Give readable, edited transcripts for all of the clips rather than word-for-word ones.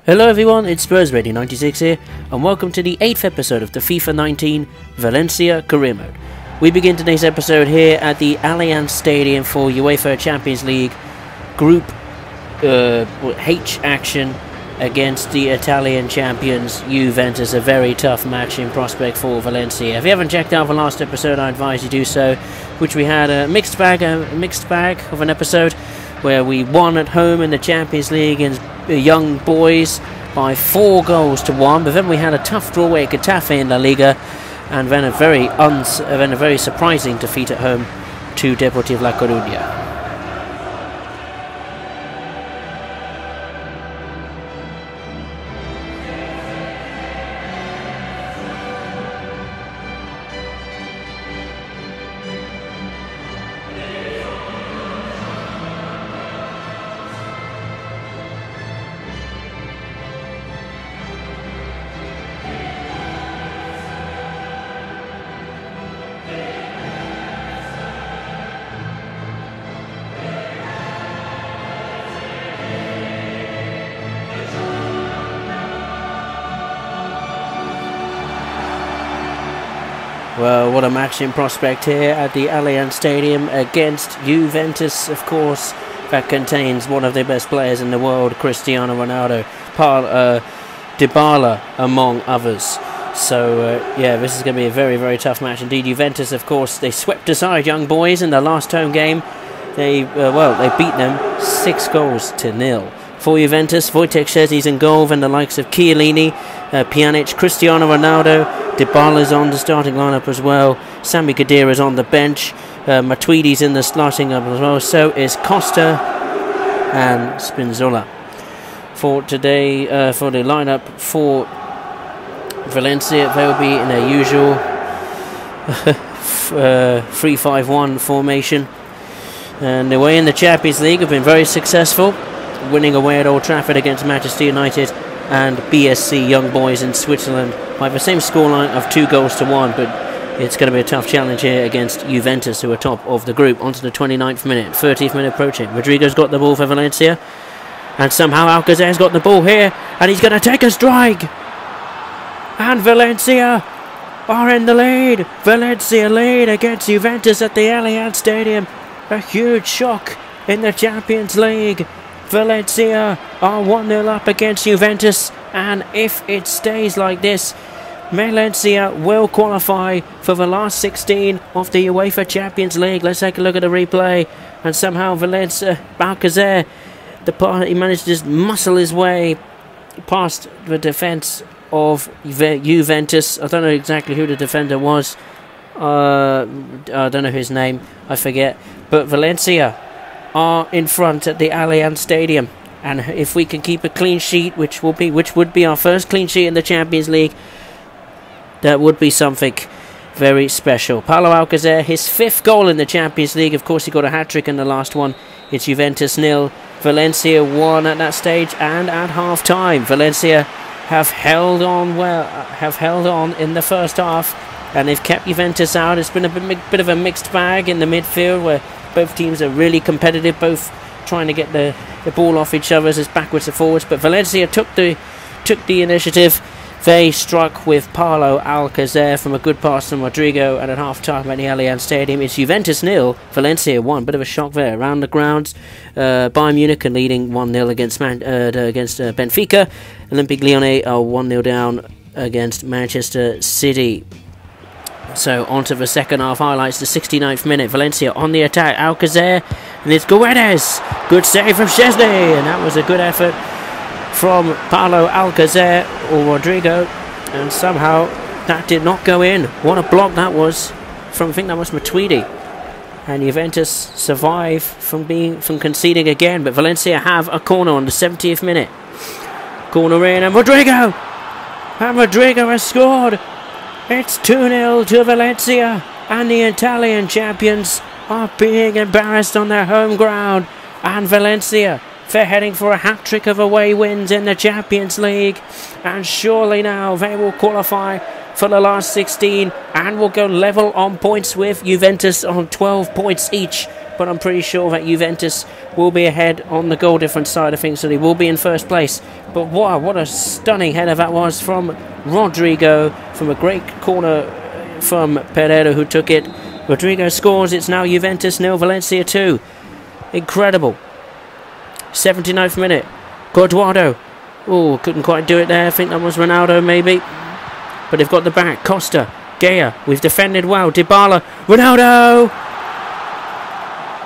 Hello everyone, it's SpursReady96 here, and welcome to the 8th episode of the FIFA 19 Valencia Career Mode. We begin today's episode here at the Allianz Stadium for UEFA Champions League Group H action against the Italian champions Juventus. A very tough match in prospect for Valencia. If you haven't checked out the last episode, I advise you do so, which we had a mixed bag of an episode where we won at home in the Champions League against young boys by 4 goals to 1, but then we had a tough draw away at Getafe in La Liga, and then a very surprising defeat at home to Deportivo La Coruña. Well, what a match in prospect here at the Allianz Stadium against Juventus, of course, that contains one of the best players in the world, Cristiano Ronaldo, Dybala, among others. So, yeah, this is going to be a very, very tough match indeed. Juventus, of course, they swept aside young boys in their last home game. They beat them 6-0. For Juventus, Wojtek Szczesny's in goal, and the likes of Chiellini, Pjanic, Cristiano Ronaldo, Dybala's on the starting lineup as well. Sami Khedira's on the bench. Matuidi's in the starting lineup as well. So is Costa and Spinazzola. For today, for the lineup for Valencia, they will be in their usual 3-5-1 formation. And away in the Champions League have been very successful, winning away at Old Trafford against Manchester United and BSC Young Boys in Switzerland by the same scoreline of 2-1, but it's going to be a tough challenge here against Juventus, who are top of the group. On to the 29th minute, 30th minute approaching. Rodrigo's got the ball for Valencia, and somehow Alcazar's got the ball here, and he's going to take a strike, and Valencia are in the lead. Valencia lead against Juventus at the Allianz Stadium. A huge shock in the Champions League. Valencia are 1-0 up against Juventus, and if it stays like this, Valencia will qualify for the last 16 of the UEFA Champions League. Let's take a look at the replay, and somehow Alcazar, he managed to just muscle his way past the defence of Juventus. I don't know exactly who the defender was. I don't know his name, I forget, but Valencia are in front at the Allianz Stadium, and if we can keep a clean sheet, which would be our first clean sheet in the Champions League, that would be something very special. Paulo Alcazar, his 5th goal in the Champions League. Of course, he got a hat-trick in the last one. It's Juventus 0, Valencia 1 at that stage, and at half-time, Valencia have held on in the first half, and they've kept Juventus out. It's been a bit of a mixed bag in the midfield, where both teams are really competitive, both trying to get the ball off each other as backwards and forwards. But Valencia took the initiative. They struck with Paulo Alcazar from a good pass from Rodrigo, and at half-time at the Allianz Stadium, it's Juventus 0, Valencia 1. Bit of a shock there. Around the grounds, Bayern Munich are leading 1-0 against Benfica. Olympique Lyonnais are 1-0 down against Manchester City. So on to the second half highlights, the 69th minute. Valencia on the attack. Alcazar, and it's Guedes. Good save from Szczesny, and that was a good effort from Paulo Alcazar or Rodrigo, and somehow that did not go in. What a block that was from, I think that was Matuidi. And Juventus survive from conceding again, but Valencia have a corner on the 70th minute. Corner in, and Rodrigo has scored. It's 2-0 to Valencia, and the Italian champions are being embarrassed on their home ground. And Valencia, they're heading for a hat-trick of away wins in the Champions League, and surely now they will qualify for the last 16 and will go level on points with Juventus on 12 points each. but I'm pretty sure that Juventus will be ahead on the goal difference side of things, so they will be in first place. But wow, what a stunning header that was from Rodrigo, from a great corner from Pereira, who took it. Rodrigo scores. It's now Juventus 0, Valencia 2. Incredible. 79th minute. Guardo. Oh, couldn't quite do it there. I think that was Ronaldo maybe. But they've got the back. Costa. Gea. We've defended well. Dybala. Ronaldo!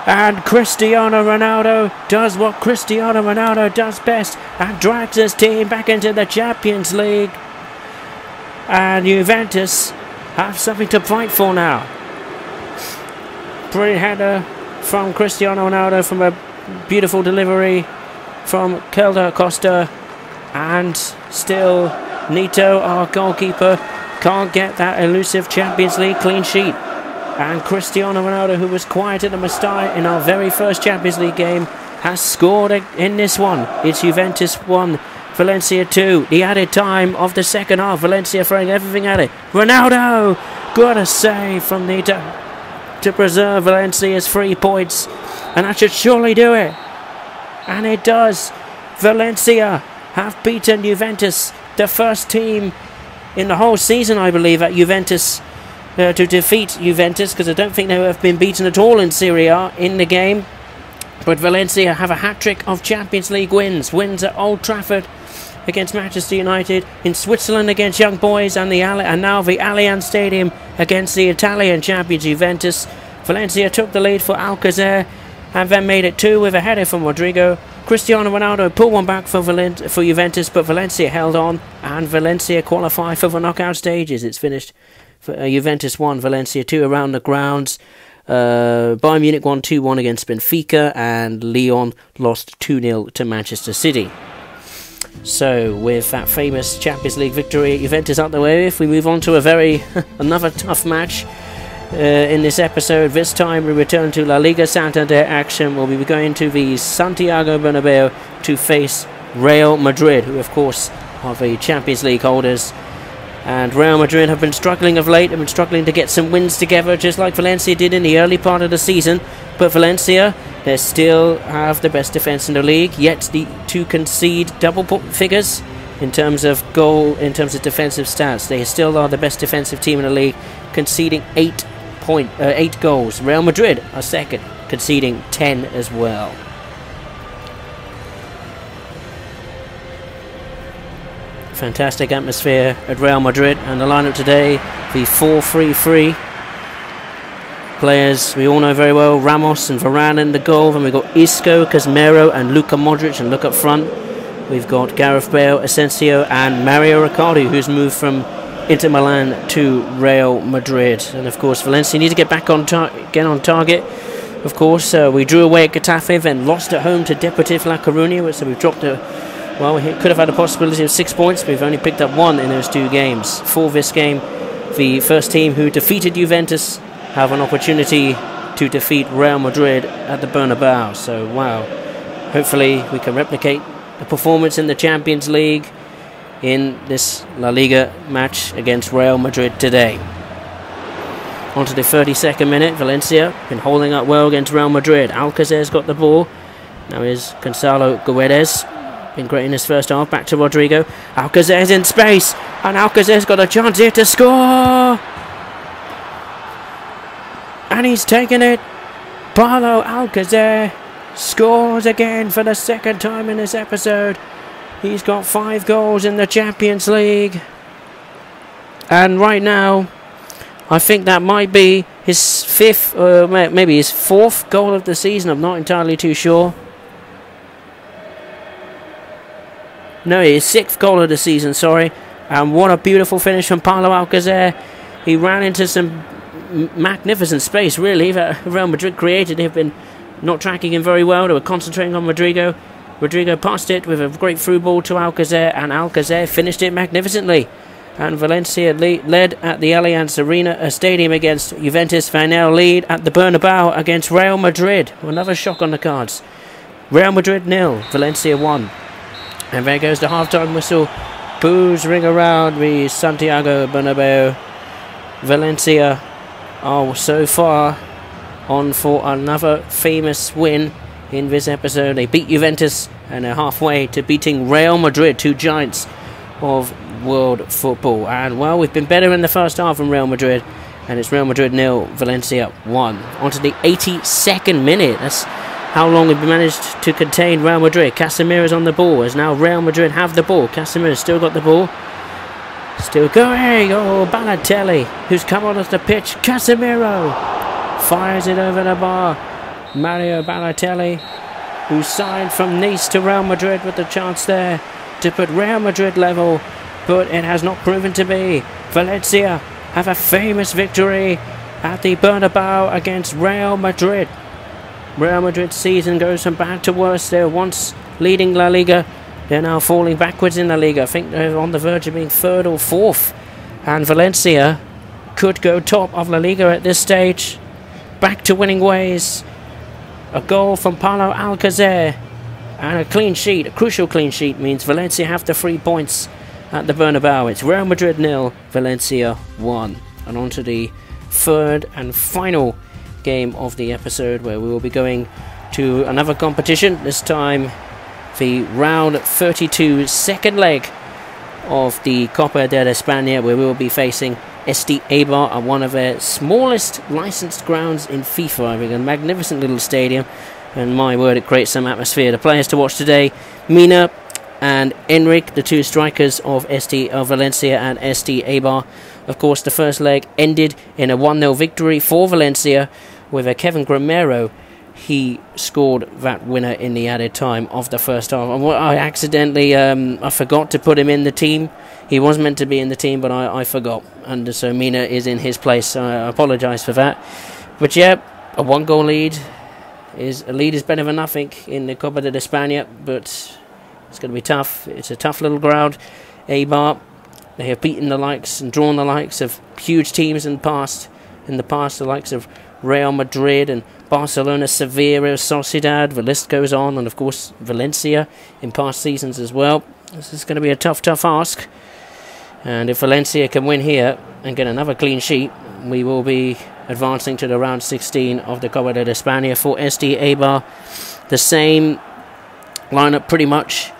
And Cristiano Ronaldo does what Cristiano Ronaldo does best and drags his team back into the Champions League. And Juventus have something to fight for now. Brilliant header from Cristiano Ronaldo from a beautiful delivery from Kelder Costa. And still Nito, our goalkeeper, can't get that elusive Champions League clean sheet. And Cristiano Ronaldo, who was quiet at the start in our very first Champions League game, has scored in this one. It's Juventus 1, Valencia 2. The added time of the second half. Valencia throwing everything at it. Ronaldo! Got a save from Nito to preserve Valencia's 3 points. And that should surely do it. And it does. Valencia have beaten Juventus, the first team in the whole season, I believe, at Juventus to defeat Juventus, because I don't think they have been beaten at all in Serie A in the game. But Valencia have a hat-trick of Champions League wins. Wins at Old Trafford against Manchester United, in Switzerland against Young Boys, and now the Allianz Stadium against the Italian champions Juventus. Valencia took the lead for Alcacer and then made it 2 with a header from Rodrigo. Cristiano Ronaldo pulled one back for Juventus, but Valencia held on, and Valencia qualify for the knockout stages. It's finished for Juventus 1, Valencia 2 around the grounds. Bayern Munich won 2-1 against Benfica, and Lyon lost 2-0 to Manchester City. So, with that famous Champions League victory, Juventus out the way, if we move on to another tough match in this episode. This time we return to La Liga Santander action. We'll be going to the Santiago Bernabeu to face Real Madrid, who of course are the Champions League holders. And Real Madrid have been struggling of late, have been struggling to get some wins together, just like Valencia did in the early part of the season. But Valencia, they still have the best defence in the league, yet to concede double figures in terms of defensive stats. They still are the best defensive team in the league, conceding 8 goals. Real Madrid are second, conceding 10 as well. Fantastic atmosphere at Real Madrid, and the lineup today, the 4-3-3. Players we all know very well: Ramos and Varane in the goal. Then we've got Isco, Casemiro and Luka Modric, and look up front, we've got Gareth Bale, Asensio and Mario Riccardo, who's moved from Inter Milan to Real Madrid. And of course Valencia need to get back on target. Of course, we drew away at Getafe, then lost at home to Deportivo La Coruña, so we've dropped well, we could have had a possibility of 6 points, but we've only picked up 1 in those 2 games. For this game, the first team who defeated Juventus have an opportunity to defeat Real Madrid at the Bernabeu. So, wow. Hopefully we can replicate the performance in the Champions League in this La Liga match against Real Madrid today. On to the 32nd minute. Valencia been holding up well against Real Madrid. Alcacer's got the ball. Now is Gonzalo Guedes. Been great in his first half. Back to Rodrigo. Alcacer's in space, and Alcacer's got a chance here to score. And he's taken it. Paulo Alcacer scores again for the second time in this episode. He's got 5 goals in the Champions League. And right now, I think that might be his 5th, maybe his 4th goal of the season. I'm not entirely too sure. No, his 6th goal of the season, sorry. And what a beautiful finish from Paulo Alcacer. He ran into some magnificent space, really, that Real Madrid created. They've been not tracking him very well. They were concentrating on Rodrigo. Rodrigo passed it with a great through ball to Alcacer, and Alcacer finished it magnificently. And Valencia led at the Allianz Arena Stadium against Juventus. They now lead at the Bernabeu against Real Madrid. Another shock on the cards. Real Madrid 0, Valencia 1. And there goes the half-time whistle. Boos ring around the Santiago Bernabeu. Valencia are so far on for another famous win in this episode. They beat Juventus and they're halfway to beating Real Madrid, two giants of world football. And well, we've been better in the first half than Real Madrid, and it's Real Madrid 0, Valencia 1. On to the 82nd minute. That's how long we've managed to contain Real Madrid. Casemiro's on the ball as now Real Madrid have the ball. Casemiro's still got the ball. Still going. Oh, Balotelli, who's come on off the pitch. Casemiro fires it over the bar. Mario Balotelli, who signed from Nice to Real Madrid, with the chance there to put Real Madrid level, but it has not proven to be. Valencia have a famous victory at the Bernabeu against Real Madrid. Real Madrid's season goes from bad to worse. They're once leading La Liga. They're now falling backwards in La Liga. I think they're on the verge of being third or fourth. And Valencia could go top of La Liga at this stage. Back to winning ways. A goal from Paulo Alcacer. And a clean sheet, a crucial clean sheet, means Valencia have the 3 points at the Bernabeu. It's Real Madrid 0, Valencia 1. And on to the third and final game of the episode, where we will be going to another competition. This time the round 32 second leg of the Copa de España, where we will be facing SD Eibar at one of their smallest licensed grounds in FIFA. I think a magnificent little stadium, and my word, it creates some atmosphere. The players to watch today: Mina and Enric, the two strikers of Valencia and SD Eibar. Of course, the first leg ended in a 1-0 victory for Valencia, with a Kevin Gramero. He scored that winner in the added time of the first half. I accidentally, I forgot to put him in the team. He was meant to be in the team, but I forgot. And so Mina is in his place, so I apologise for that. But yeah, a 1-goal lead is better than nothing in the Copa de España, but it's going to be tough. It's a tough little ground. Eibar, they have beaten the likes and drawn the likes of huge teams in the past, the likes of Real Madrid and Barcelona, Sevilla, Sociedad. The list goes on, and of course Valencia in past seasons as well. This is going to be a tough ask, and if Valencia can win here and get another clean sheet, we will be advancing to the round 16 of the Copa de España. For SD Eibar, the same lineup pretty much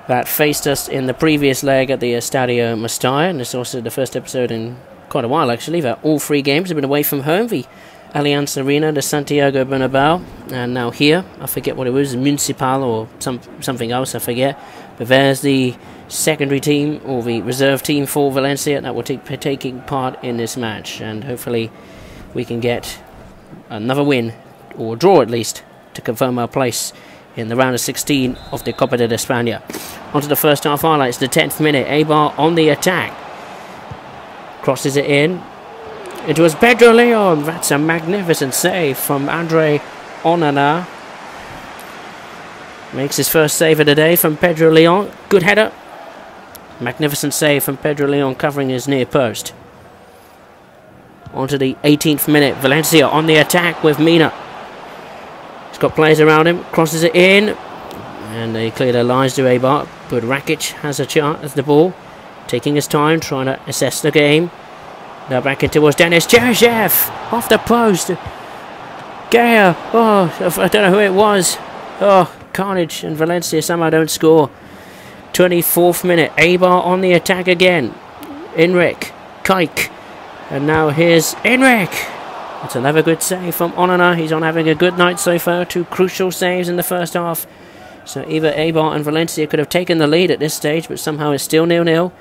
that faced us in the previous leg at the Estadio Mestalla, and it's also the first episode in quite a while actually that all 3 games have been away from home. The Allianz Arena, the Santiago Bernabeu, and now here, I forget what it was, Municipal or something else, I forget. But there's the secondary team, or the reserve team for Valencia, that will be taking part in this match. And hopefully we can get another win, or draw at least, to confirm our place in the round of 16 of the Copa de España. On to the first half highlights, the 10th minute. Eibar on the attack. Crosses it in. It was Pedro Leon. That's a magnificent save from Andre Onana. Makes his first save of the day from Pedro Leon. Good header. Magnificent save from Pedro Leon, covering his near post. On to the 18th minute. Valencia on the attack with Mina. He's got players around him. Crosses it in. And they clear their lines to Eibar. But Rakic has a chance at the ball. Taking his time, trying to assess the game. Now back in towards Denis Cheryshev, off the post. Gaya, oh, I don't know who it was. Oh, carnage, and Valencia somehow don't score. 24th minute, Eibar on the attack again. Enric, Kike, and now here's Enric. That's another good save from Onana. He's on having a good night so far. 2 crucial saves in the first half. So either Eibar and Valencia could have taken the lead at this stage, but somehow it's still 0-0.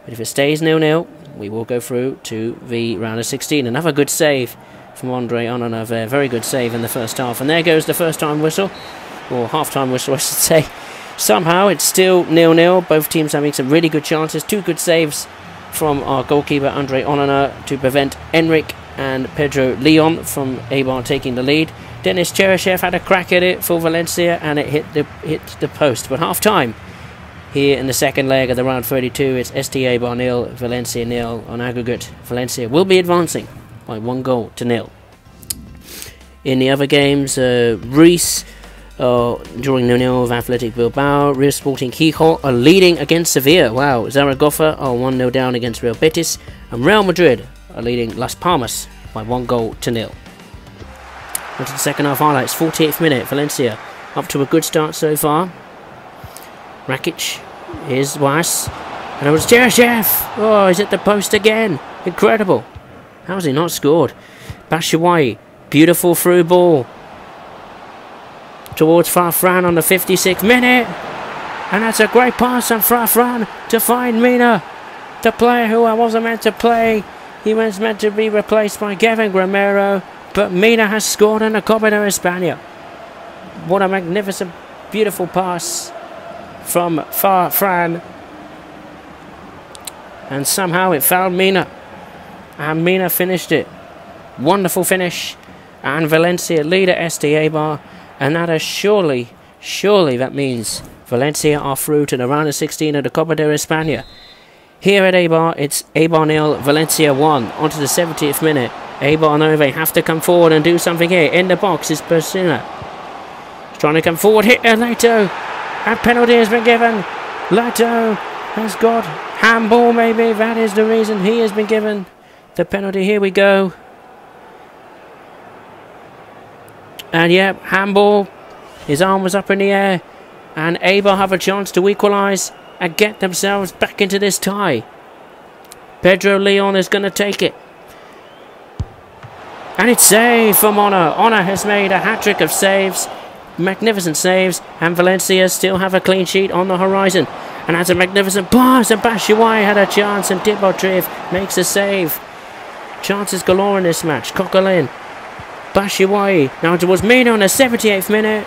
But if it stays 0-0, we will go through to the round of 16. Another good save from Andre Onana there. Very good save in the first half. And there goes the first time whistle, or half-time whistle I should say. Somehow it's still 0-0. Both teams having some really good chances. 2 good saves from our goalkeeper Andre Onana to prevent Enric and Pedro Leon from Eibar taking the lead. Denis Cheryshev had a crack at it for Valencia, and it hit the post. But half-time here in the second leg of the round 32, it's SD Eibar 0, Valencia 0 on aggregate. Valencia will be advancing by 1-0. In the other games, Reese drawing 0-0 with Athletic Bilbao. Real Sporting Gijón are leading against Sevilla. Wow, Zaragoza are 1-0 down against Real Betis, and Real Madrid are leading Las Palmas by 1-0. Onto the second half highlights. 48th minute. Valencia up to a good start so far. Rakic. Here's Was. And it was Cheryshev. Oh, he's at the post again. Incredible. How's he not scored? Batshuayi. Beautiful through ball. Towards Farfran on the 56th minute. And that's a great pass from Farfran to find Mina. The player who I wasn't meant to play. He was meant to be replaced by Kevin Gramero. But Mina has scored in the Copa de España. What a magnificent, beautiful pass from Farfran. And somehow it found Mina. And Mina finished it. Wonderful finish. And Valencia lead at SD Eibar. And that is surely that means Valencia are through to the round of 16 of the Copa de España. Here at Eibar, it's Eibar 0, Valencia 1. On to the 70th minute. Eibar know they have to come forward and do something here. In the box is Persina. Trying to come forward. Hit Lato. A penalty has been given. Lato has got handball maybe. That is the reason he has been given the penalty. Here we go. And yeah, handball. His arm was up in the air. And Eibar have a chance to equalise and get themselves back into this tie. Pedro Leon is going to take it. And it's saved from Honor. Honor has made a hat-trick of saves. Magnificent saves. And Valencia still have a clean sheet on the horizon. And that's a magnificent pass. And Batshuayi had a chance. And Dimitrov makes a save. Chances galore in this match. Coquelin. Batshuayi. Now towards Mina on the 78th minute.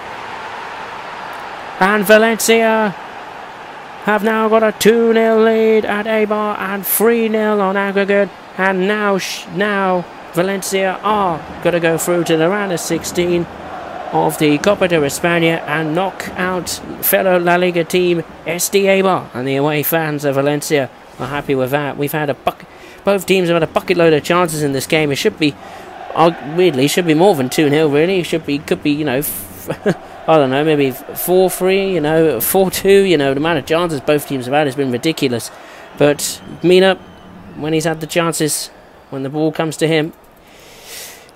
And Valencia have now got a 2-0 lead at Eibar. And 3-0 on aggregate. And now Valencia are going to go through to the round of 16 of the Copa de España and knock out fellow La Liga team SD Eibar. And the away fans of Valencia are happy with that. We've had both teams have had a bucket load of chances in this game. It should be, weirdly, should be more than 2-0 really. It could be, you know, I don't know, maybe 4-3, you know, 4-2, you know, the amount of chances both teams have had has been ridiculous. But Mina, when he's had the chances, when the ball comes to him,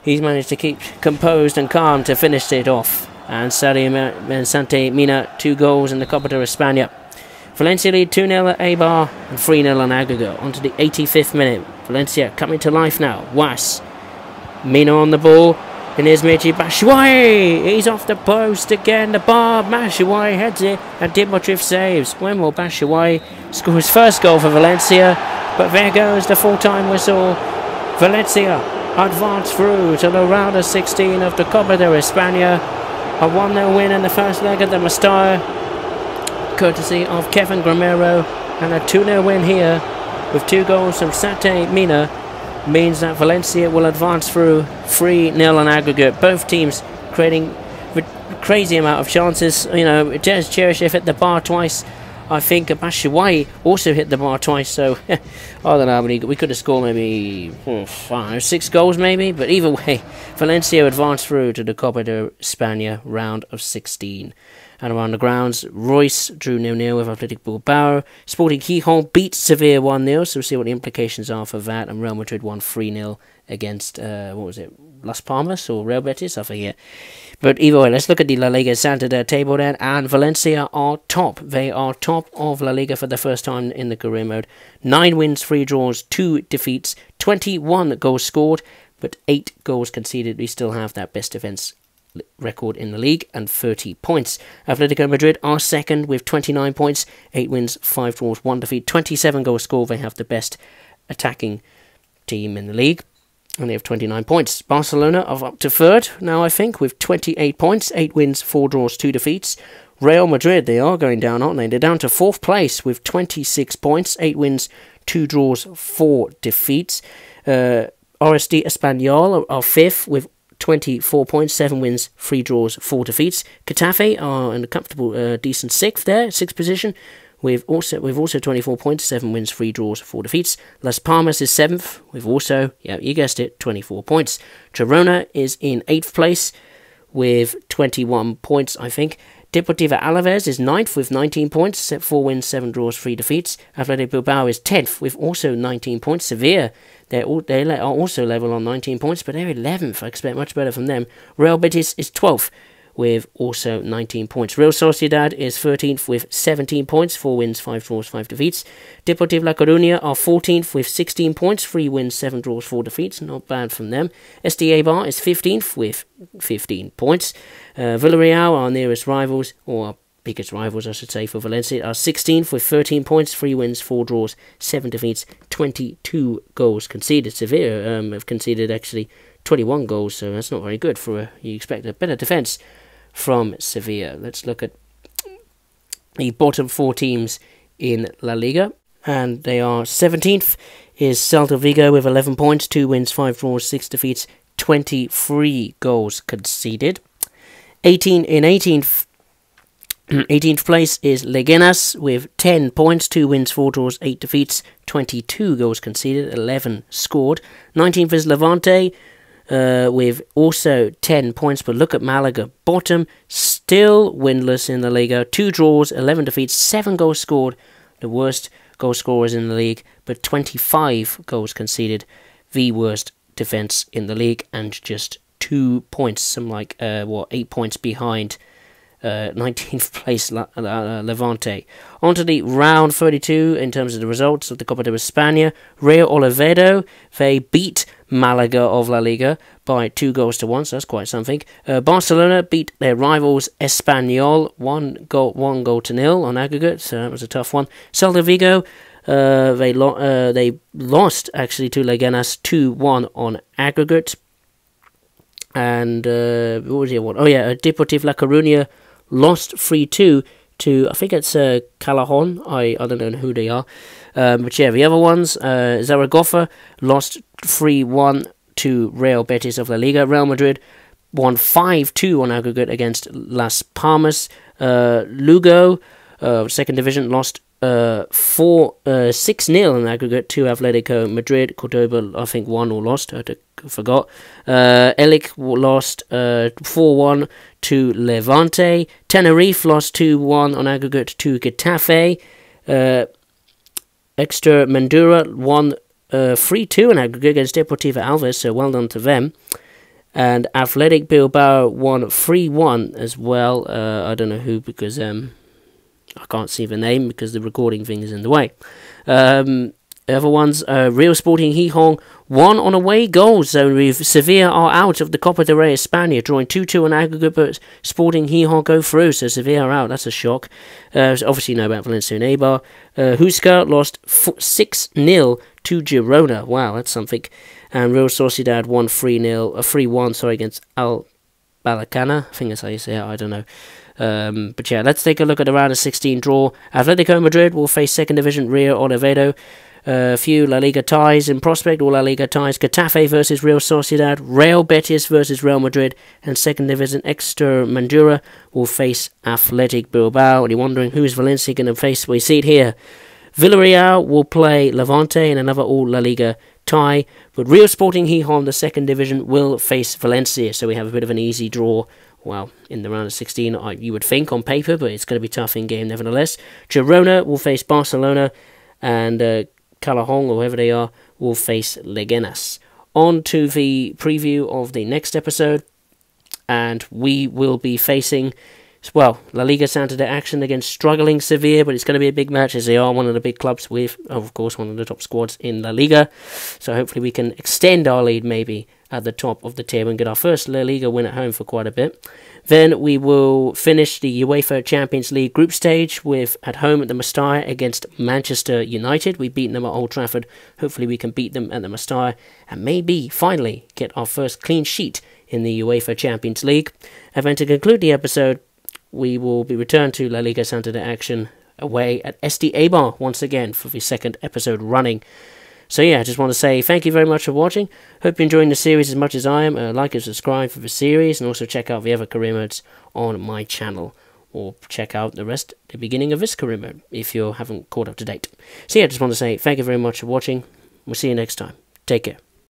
he's managed to keep composed and calm to finish it off. And Santi Mina, 2 goals in the Copa de España. Valencia lead 2-0 at Eibar and 3-0 on aggregate. On to the 85th minute. Valencia coming to life now. Was. Mina on the ball. And here's Michy Batshuayi. He's off the post again. The bar. Batshuayi heads it. And Dimitrov saves. When will Batshuayi score his first goal for Valencia? But there goes the full-time whistle. Valencia advance through to the round of 16 of the Copa de España. A 1-0 win in the first leg at the Mestalla, courtesy of Kevin Gramero. And a 2-0 win here with 2 goals from Santi Mina means that Valencia will advance through 3-0 on aggregate. Both teams creating a crazy amount of chances. You know, Cheryshev hit the bar twice. I think Batshuayi also hit the bar twice, so I don't know, but we could have scored maybe 6 goals maybe, but either way, Valencia advanced through to the Copa de España round of 16. And around the grounds, Royce drew 0-0 with Athletic Bilbao. Sporting Gijón beat Sevilla 1-0, so we'll see what the implications are for that. And Real Madrid won 3-0 against, what was it, Las Palmas or Real Betis? I forget. But either way, let's look at the La Liga Santander table then. And Valencia are top. They are top of La Liga for the first time in the career mode. 9 wins, 3 draws, 2 defeats, 21 goals scored, but 8 goals conceded. We still have that best defence record in the league and 30 points. Atletico Madrid are second with 29 points, 8 wins, 5 draws, 1 defeat, 27 goals scored. They have the best attacking team in the league and they have 29 points. Barcelona are up to third now, I think, with 28 points, 8 wins, 4 draws, 2 defeats. Real Madrid, they are going down, aren't they? They're down to 4th place with 26 points, 8 wins, 2 draws, 4 defeats. RSD Espanyol are 5th with 24 points, 7 wins, 3 draws, 4 defeats. Getafe are in a comfortable, decent 6th there, 6th position. We've also 24 points, 7 wins, 3 draws, 4 defeats. Las Palmas is 7th. We've also, yeah, you guessed it, 24 points. Girona is in 8th place with 21 points, I think. Deportivo Alaves is 9th with 19 points, 4 wins, 7 draws, 3 defeats. Athletic Bilbao is 10th with also 19 points. Sevilla, they are also level on 19 points, but they're 11th. I expect much better from them. Real Betis is 12th with also 19 points. Real Sociedad is 13th with 17 points, 4 wins, 5 draws, 5 defeats. Deportivo La Coruña are 14th with 16 points, 3 wins, 7 draws, 4 defeats. Not bad from them. SD Eibar is 15th with 15 points. Villarreal, our nearest rivals, or our biggest rivals, I should say, for Valencia, are 16th with 13 points, 3 wins, 4 draws, 7 defeats, 22 goals conceded. Sevilla have conceded actually 21 goals, so that's not very good for you expect a better defence from Sevilla. Let's look at the bottom 4 teams in La Liga, and they are 17th is Celta Vigo with 11 points, 2 wins, 5 draws, 6 defeats, 23 goals conceded. 18th place is Leganes with 10 points, 2 wins, 4 draws, 8 defeats, 22 goals conceded, 11 scored. 19th is Levante with also 10 points, but look at Malaga, bottom, still winless in the Liga, 2 draws, 11 defeats, 7 goals scored, the worst goal scorers in the league, but 25 goals conceded, the worst defence in the league, and just 2 points, some like 8 points behind 19th place Levante. On to the round 32 in terms of the results of the Copa de España. Real Oviedo, they beat Malaga of La Liga by 2-1, so that's quite something. Barcelona beat their rivals Espanyol 1-0 on aggregate, so that was a tough one. Celta Vigo, they lost actually to Leganes 2-1 on aggregate. And what was the other one? Oh yeah, Deportivo La Coruña lost 3-2 to, I think it's Callajon. I don't know who they are. But yeah, the other ones, Zaragoza lost 3-1 to Real Betis of La Liga. Real Madrid won 5-2 on aggregate against Las Palmas. Lugo, second division, lost 6-0 in aggregate to Atletico Madrid. Cordoba, I think, won or lost. I forgot. Elche lost 4-1 to Levante. Tenerife lost 2-1 on aggregate to Getafe. Extremadura won 3-2 in aggregate against Deportivo Alaves, so well done to them. And Athletic Bilbao won 3-1 as well. I don't know who, because I can't see the name because the recording thing is in the way. The other ones, Real Sporting Gijón won on away goals. So Sevilla are out of the Copa del Rey España, drawing 2-2 on aggregate, but Sporting Gijón go through, so Sevilla are out. That's a shock. Obviously, you know about Valencia and Eibar. Huesca lost 6-0 to Girona. Wow, that's something. And Real Sociedad won 3-1 against Al Balacana. I think that's how you say it. I don't know. But yeah, let's take a look at the round of 16 draw. Atletico Madrid will face second division Real Oviedo. A few La Liga ties in prospect, all La Liga ties. Getafe versus Real Sociedad, Real Betis versus Real Madrid, and second division Extremadura will face Athletic Bilbao. And you're wondering who's Valencia going to face? We see it here. Villarreal will play Levante in another all La Liga tie, but Real Sporting Gijón, the second division, will face Valencia. So we have a bit of an easy draw. Well, in the round of 16, you would think on paper, but it's going to be tough in game nevertheless. Girona will face Barcelona, and Callajon, or whoever they are, will face Leganes. On to the preview of the next episode, and we will be facing, well, La Liga Santander action against struggling Sevilla, but it's going to be a big match as they are one of the big clubs with, of course, one of the top squads in La Liga. So hopefully we can extend our lead maybe at the top of the table and get our first La Liga win at home for quite a bit. Then we will finish the UEFA Champions League group stage with at home at the Mestalla against Manchester United. We've beaten them at Old Trafford. Hopefully we can beat them at the Mestalla and maybe finally get our first clean sheet in the UEFA Champions League. And then to conclude the episode, we will be returned to La Liga Santander action away at SD Eibar once again for the second episode running. So yeah, I just want to say thank you very much for watching. Hope you're enjoying the series as much as I am. Like and subscribe for the series, and also check out the other career modes on my channel. Or check out the beginning of this career mode, if you haven't caught up to date. So yeah, I just want to say thank you very much for watching. We'll see you next time. Take care.